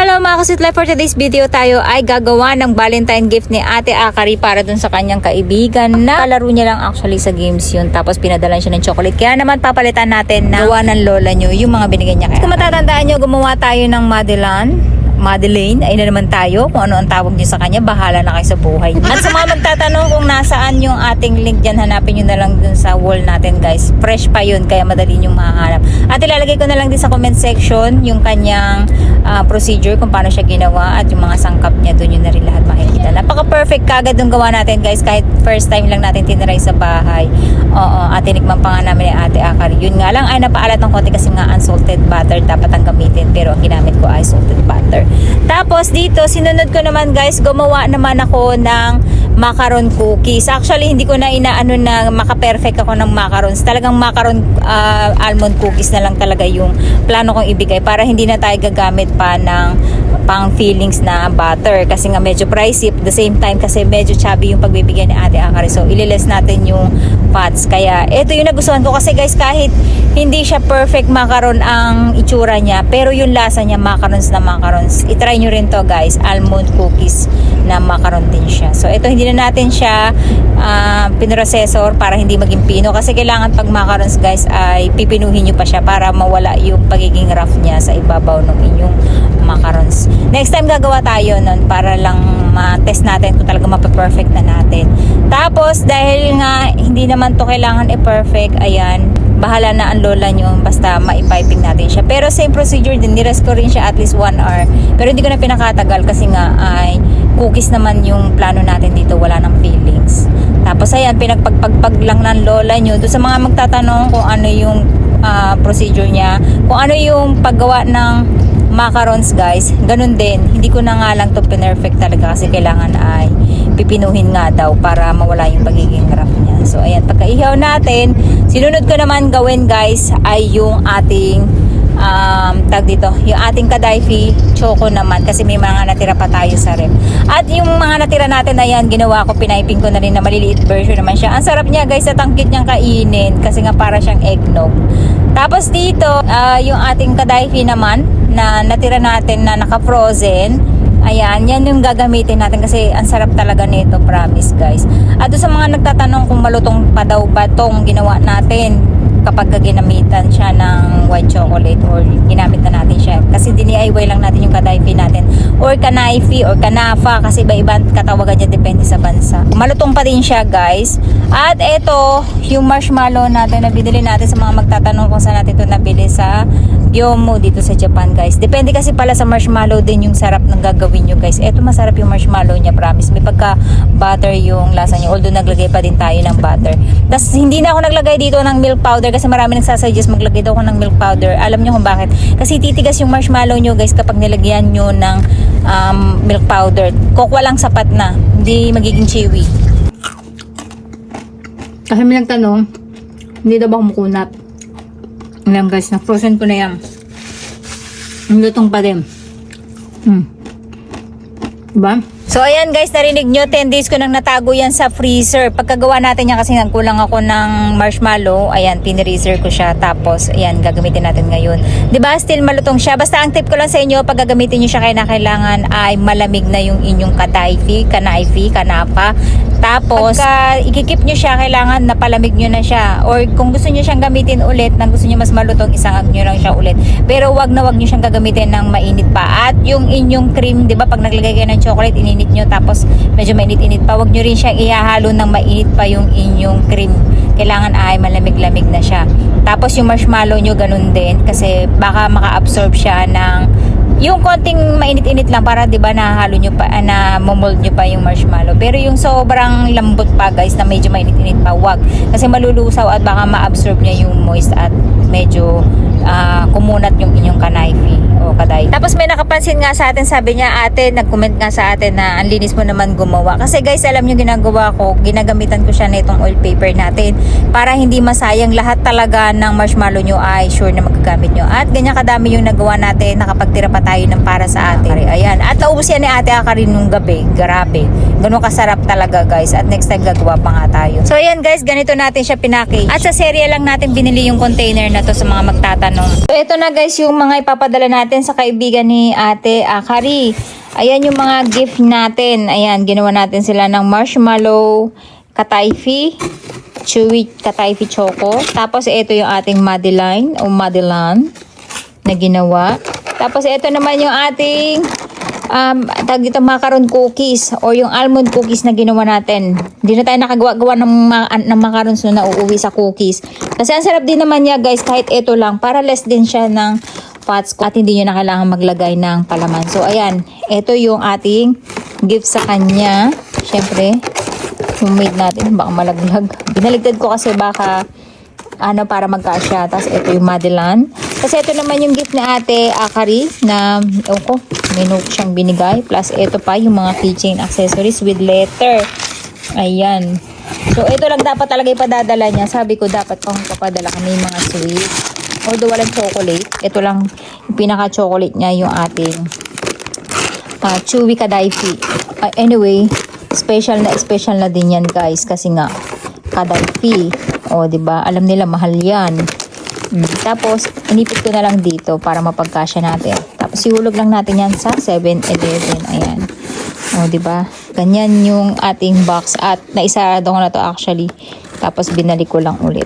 Hello mga ka-sweet life, for today's video tayo ay gagawa ng Valentine gift ni Ate Akari para dun sa kanyang kaibigan na kalaro niya lang actually sa games yun. Tapos pinadalan siya ng chocolate. Kaya naman papalitan natin na gawa ng lola nyo yung mga binigyan niya. Kung matatandaan nyo, gumawa tayo ng Madeleine, ay na naman tayo. Kung ano ang tawag nyo sa kanya, bahala na kayo sa buhay. At sa mga magtatanong kung nasaan yung ating link dyan, hanapin nyo na lang dun sa wall natin guys. Fresh pa yun, kaya madali nyo mahanap. At ilalagay ko na lang din sa comment section yung kanyang procedure kung paano siya ginawa at yung mga sangkap niya, dun yun na rin lahat makikita. Napaka-perfect kagad yung gawa natin guys, kahit first time lang natin tiniray sa bahay. Oo, at tinikman pa nga namin ni Ate Akari. Yun nga lang ay napaalat ng konti kasi nga unsalted butter dapat ang gamitin, pero ang ginamit ko ay salted butter. Tapos dito, sinunod ko naman guys, gumawa naman ako ng macaron cookies. Actually, hindi ko na inaano na maka-perfect ako ng macarons. Talagang macaron almond cookies na lang talaga yung plano kong ibigay para hindi na tayo gagamit pa ng pang fillings na butter. Kasi nga medyo pricey. At the same time, kasi medyo chubby yung pagbibigyan ni Ate Akari. So, ililess natin yung fats. Kaya, ito yung nagustuhan ko. Kasi guys, kahit hindi siya perfect macaron ang itsura niya, pero yung lasa niya, macarons na macarons. I-try nyo rin to guys. Almond cookies na macaron din siya. So, ito hindi na natin siya pinrocessor para hindi maging pino. Kasi kailangan pag macarons guys ay pipinuhin nyo pa siya para mawala yung pagiging rough niya sa ibabaw ng inyong macarons. Next time gagawa tayo nun para lang ma-test natin kung talaga mape-perfect na natin. Tapos dahil nga hindi naman to kailangan i-perfect, ayan, bahala na ang lola nyo basta maipiping natin siya. Pero same procedure din, nirest ko rin siya at least 1 hour. Pero hindi ko na pinakatagal kasi nga ay cookies naman yung plano natin dito, wala ng fillings. Tapos ayan, pinagpagpagpag lang ng lola nyo. Doon sa mga magtatanong kung ano yung procedure niya, kung ano yung paggawa ng macarons guys, ganun din. Hindi ko na nga lang to perfect talaga kasi kailangan ay pipinuhin nga daw para mawala yung pagiging rough niya. So ayan, pagkaihaw natin, sinunod ko naman gawin guys ay yung ating tag dito, yung ating kadaifi choco naman kasi may mga natira pa tayo sa ref. At yung mga natira natin na yan, ginawa ko, piniping ko na rin na maliliit version naman siya. Ang sarap niya guys, sa tangkit niyang kainin kasi nga para siyang eggnog. Tapos dito, yung ating kadaifi naman na natira natin na naka-frozen, ayan, yan yung gagamitin natin kasi ang sarap talaga nito, promise guys. At doon sa mga nagtatanong kung malutong pa daw ba tong ginawa natin kapag ginamitan siya ng white chocolate or ginamit na natin siya. Kasi DIY lang natin yung kadaifi natin or kanaifi or kanafa kasi iba-ibang katawagan niya depende sa bansa. Malutong pa din siya guys. At ito, yung marshmallow natin na binili natin sa mga magtatanong kung saan natin ito nabili sa Gyomu dito sa Japan guys. Depende kasi pala sa marshmallow din yung sarap ng gagawin nyo guys. Ito masarap yung marshmallow niya, promise. May pagka butter yung lasa niya. Although naglagay pa din tayo ng butter. Tapos hindi na ako naglagay dito ng milk powder kasi marami nagsasuggest maglagay daw ako ng milk powder. Alam nyo kung bakit? Kasi titigas yung marshmallow nyo guys kapag nilagyan nyo ng milk powder. Kokwa lang sapat na. Hindi magiging chewy. Kasi may nagtanong, hindi daw ba kumukunat? Ayan guys, na-frozen ko na yan. Ang lutong pa din. Diba? So ayan guys, narinig nyo, 10 days ko nang natago yan sa freezer. Pagkagawa natin yan kasi nagkulang ako ng marshmallow, ayan, pinreezer ko siya. Tapos, ayan, gagamitin natin ngayon. Diba, still malutong siya. Basta ang tip ko lang sa inyo, pag gagamitin nyo siya, kailangan ay malamig na yung inyong kanaifi, kanapa. Tapos, pagka ikikip nyo siya, kailangan napalamig nyo na siya. Or kung gusto nyo siyang gamitin ulit, nang gusto nyo mas malutong, isangag nyo lang siya ulit. Pero wag nyo siyang gagamitin ng mainit pa. At yung inyong cream, diba, pag naglagay kayo ng chocolate, ininit nyo, tapos medyo mainit-init pa. Wag nyo rin siyang ihahalo ng mainit pa yung inyong cream. Kailangan ay malamig-lamig na siya. Tapos yung marshmallow nyo, ganun din. Kasi baka maka-absorb siya ng yung konting mainit-init lang para 'di ba nahalo nyo pa na momold nyo pa yung marshmallow. Pero yung sobrang lambot pa guys na medyo mainit-init pa, wag. Kasi malulusaw at baka ma-absorb niya yung moist at medyo kumunat yung inyong kanaifi o kadai. Tapos may nakapansin nga sa atin, sabi niya, ate, nag-comment nga sa atin na ang linis mo naman gumawa. Kasi guys, alam nyo ginagawa ko, ginagamitan ko siya na itong oil paper natin para hindi masayang lahat talaga ng marshmallow nyo ay sure na magagamit nyo. At ganyan kadami yung nagawa natin, nakapagtira pa tayo ng para sa atin. Ayan. At naubos yan ni Ate Akari nung gabi. Grabe. Ganun kasarap talaga guys. At next time gagawa pa nga tayo. So ayan guys, ganito natin siya pinackage. At sa serye lang natin binili yung container na na to sa mga magtatanong. So ito na guys yung mga ipapadala natin sa kaibigan ni Ate Akari. Ayan yung mga gift natin. Ayan, ginawa natin sila ng marshmallow, katayfi, chewy katayfi choco. Tapos ito yung ating Madeline o Madeline na ginawa. Tapos ito naman yung ating tag dito macaron cookies or yung almond cookies na ginawa natin. Hindi na tayo nakagawa ng macarons na nauuwi sa cookies. Kasi ang sarap din naman niya guys kahit ito lang para less din siya ng fats at hindi nyo na kailangan maglagay ng palaman. So ayan, ito yung ating gift sa kanya. Syempre, homemade natin. Baka malaglag. Binaligtad ko kasi baka para magkasya. Tapos ito yung Madeline. Kasi ito naman yung gift ni Ate Akari na may note siyang binigay. Plus ito pa yung mga keychain accessories with letter. Ayan. So ito lang dapat talaga ipadadala niya. Sabi ko dapat pang papadala kami yung mga sweets. Although walang chocolate. Ito lang yung pinaka-chocolate niya yung ating chewy kadayfi. Anyway, special na din yan guys. Kasi nga, kadayfi. O, diba? Alam nila, mahal yan. Tapos, inipit ko na lang dito para mapagkasya natin. Tapos, ihulog lang natin yan sa 7-Eleven. Ayan. O, diba? Ganyan yung ating box. At naisarado ko na to actually. Tapos, binalik ko lang ulit.